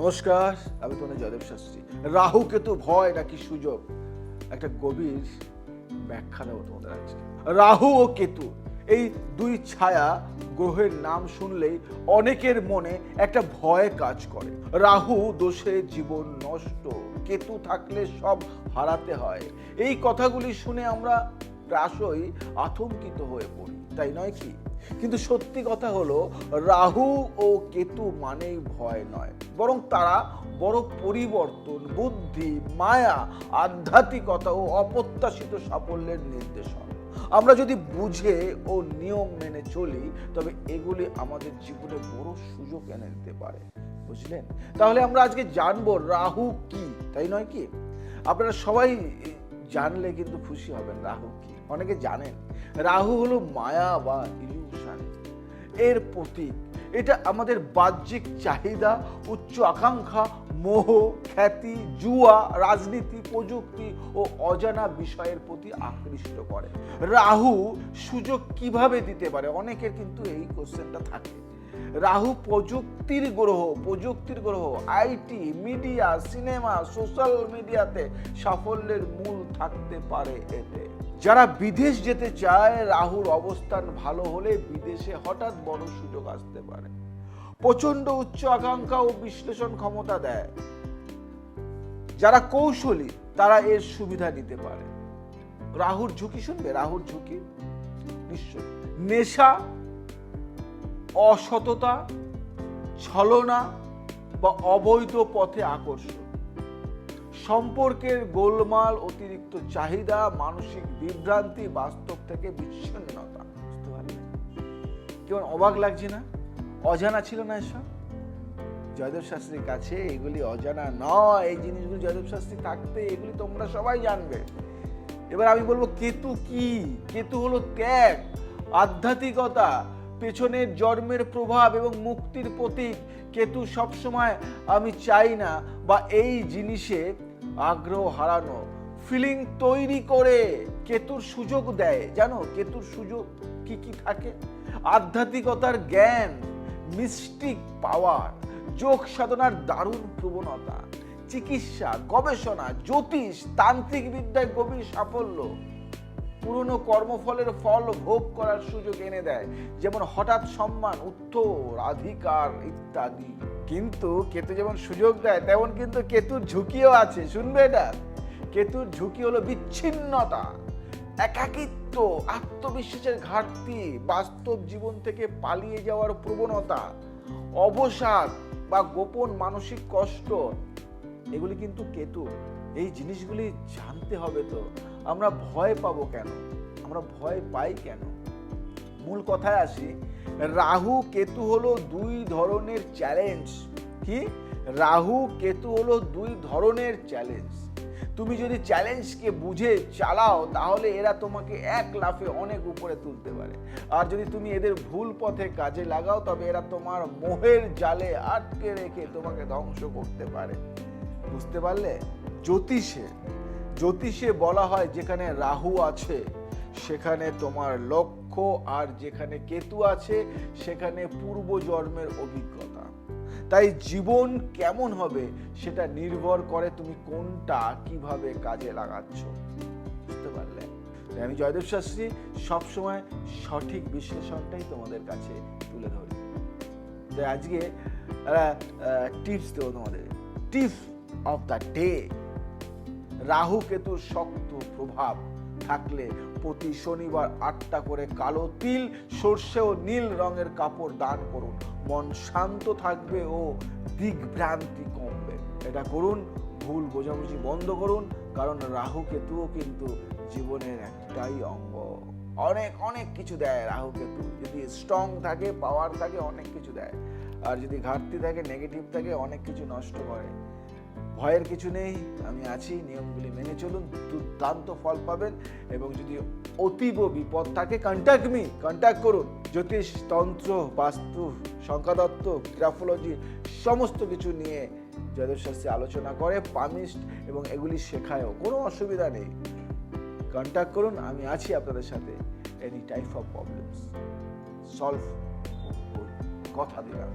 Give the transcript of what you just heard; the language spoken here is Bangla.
নমস্কার, আমি তোমাদের জয়দেব শাস্ত্রী। রাহু কেতু ভয় নাকি সুযোগ, একটা গভীর ব্যাখ্যা দেবো তোমাদের আজকে। রাহু ও কেতু এই দুই ছায়া গ্রহের নাম শুনলেই অনেকের মনে একটা ভয় কাজ করে। রাহু দোষে জীবন নষ্ট, কেতু থাকলে সব হারাতে হয়। এই কথাগুলি শুনে আমরা প্রায়শই আতঙ্কিত হয়ে পড়ি, তাই নয় কি? কিন্তু সত্যি কথা হলো, রাহু ও কেতু মানেই ভয় নয়, বরং তারা বড় পরিবর্তন, বুদ্ধি, মায়া, আধ্যাত্মিকতা ও অপ্রত্যাশিত সাফল্যের নির্দেশক। আমরা যদি বুঝে ও নিয়ম মেনে চলি, তবে এগুলি আমাদের জীবনে বড় সুযোগ এনে দিতে পারে। বুঝলেন? তাহলে আমরা আজকে জানবো রাহু কি, তাই নয় কি? আপনারা সবাই জানলে কিন্তু খুশি হবেন রাহু কি। অনেকে জানেন রাহু হলো মায়া বা ইলিউশন এর প্রতীক। এটা আমাদের বাহ্যিক চাহিদা, উচ্চ আকাঙ্ক্ষা, মোহ, খ্যাতি, জুয়া, রাজনীতি, প্রযুক্তি ও অজানা বিষয়ের প্রতি আকৃষ্ট করে। রাহু সুযোগ কিভাবে দিতে পারে? অনেকের কিন্তু এই কোশ্চেনটা থাকে। রাহু প্রযুক্তির গ্রহ, আইটি, মিডিয়া, সিনেমা, সোশ্যাল মিডিয়াতে সাফল্যের মূল থাকতে পারে এতে। যারা বিদেশ যেতে চায়, রাহুর অবস্থান ভালো হলে বিদেশে হঠাৎ বড় সুযোগ আসতে পারে। প্রচন্ড উচ্চ আকাঙ্ক্ষা ও বিশ্লেষণ ক্ষমতা দেয়। যারা কৌশলী তারা এর সুবিধা নিতে পারে। রাহুর ঝুঁকি শুনবে? রাহুর ঝুঁকি নিশ্চয় নেশা, অসততা, ছলনা বা অবৈধ পথে আকর্ষণ, সম্পর্কের গোলমাল, অতিরিক্ত চাহিদা, মানসিক বিভ্রান্তি, বাস্তব থেকে বিচ্ছিন্নতা। বুঝতে পারলেন? কেমন অবাক লাগছে না? অজানা ছিল না এসব? জয়দেব শাস্ত্রীর কাছে এগুলি অজানা নয়। এই জিনিসগুলি জয়দেব শাস্ত্রী থাকতে এগুলি তোমরা সবাই জানবে। এবার আমি বলবো কেতু কি? কেতু হলো ত্যাগ, আধ্যাত্মিকতা, পেছনের জন্মের প্রভাব এবং মুক্তির প্রতীক। কেতু সবসময় আমি চাই না বা এই জিনিসে আগ্রহ হারানো ফিলিং তৈরি করে কেতুর সুযোগ দেয়। জানো কেতুর সুযোগ কি কি থাকে? আধ্যাত্মিকতার জ্ঞান, মিস্টিক পাওয়ার, যোগ সাধনার দারুণ প্রবণতা, চিকিৎসা, গবেষণা, জ্যোতিষ, তান্ত্রিক বিদ্যায় গভীর সাফল্য, পুরনো কর্মফলের ফল ভোগ করার সুযোগ এনে দেয়, যেমন হঠাৎ সম্মান, উত্তরাধিকার ইত্যাদি। কিন্তু কেতু যেমন সুযোগ দেয়, তেমন কিন্তু কেতুর ঝুঁকিও আছে। শুনবে এটা? কেতুর ঝুঁকি হলো বিচ্ছিন্নতা, একাকিত্ব, আত্মবিশ্বাসের ঘাটতি, বাস্তব জীবন থেকে পালিয়ে যাওয়ার প্রবণতা, অবসাদ বা গোপন মানসিক কষ্ট। এগুলি কিন্তু কেতু। এই জিনিসগুলি জানতে হবে। তো আমরা ভয় পাবো কেন? আমরা ভয় পাই কেন? মূল কথায় আসি। রাহু কেতু হলো দুই ধরনের চ্যালেঞ্জ। কি? রাহু কেতু হলো দুই ধরনের চ্যালেঞ্জ। তুমি যদি চ্যালেঞ্জকে বুঝে চালাও, তাহলে এরা তোমাকে এক লাফে অনেক উপরে তুলতে পারে। আর যদি তুমি এদের ভুল পথে কাজে লাগাও, তবে এরা তোমার মোহের জালে আটকে রেখে তোমাকে ধ্বংস করতে পারে। বুঝতে পারলে? জ্যোতিষে বলা হয়, যেখানে রাহু আছে সেখানে তোমার লক্ষ্য, আর যেখানে কেতু আছে সেখানে পূর্বজন্মের অভিজ্ঞতা। তাই জীবন কেমন হবে সেটা নির্ভর করে তুমি কোনটা কিভাবে কাজে লাগাচ্ছ। বুঝতে পারলে? আমি জয়দেব শাস্ত্রী সবসময় সঠিক বিশ্লেষণটাই তোমাদের কাছে তুলে ধরি। তাই আজকে টিপস দেবো তোমাদের। Tips of the day. Rahu কেতুর শক্ত প্রভাব থাকলে প্রতি শনিবার 8টা করে কালো তিল, সর্ষে ও নীল রঙের কাপড় দান করুন। মন শান্ত থাকবে ও দিগ্ভ্রান্তি কমবে। এটা করুন। ভুল বোঝাবুঝি বন্ধ করুন, কারণ রাহু কেতুও কিন্তু জীবনের একটাই অঙ্গ। অনেক অনেক কিছু দেয় রাহু কেতু। যদি স্ট্রং থাকে, পাওয়ার থাকে, অনেক কিছু দেয়। আর যদি ঘাটতি থাকে, নেগেটিভ থাকে, অনেক কিছু নষ্ট করে। ভয়ের কিছু নেই, আমি আছি। নিয়মগুলি মেনে চলুন, দুর্দান্ত ফল পাবেন। এবং যদি অতীব বিপদ থাকে, কন্ট্যাক্ট করুন। জ্যোতিষ, তন্ত্র, বাস্তু, সংখ্যাতত্ত্ব, গ্রাফোলজি সমস্ত কিছু নিয়ে জয়দেব শাস্ত্রী আলোচনা করে, পামিস্ট এবং এগুলি শেখায়ও। কোনো অসুবিধা নেই। কন্ট্যাক্ট করুন, আমি আছি আপনাদের সাথে। Any type of problems solve, কথা দিলাম।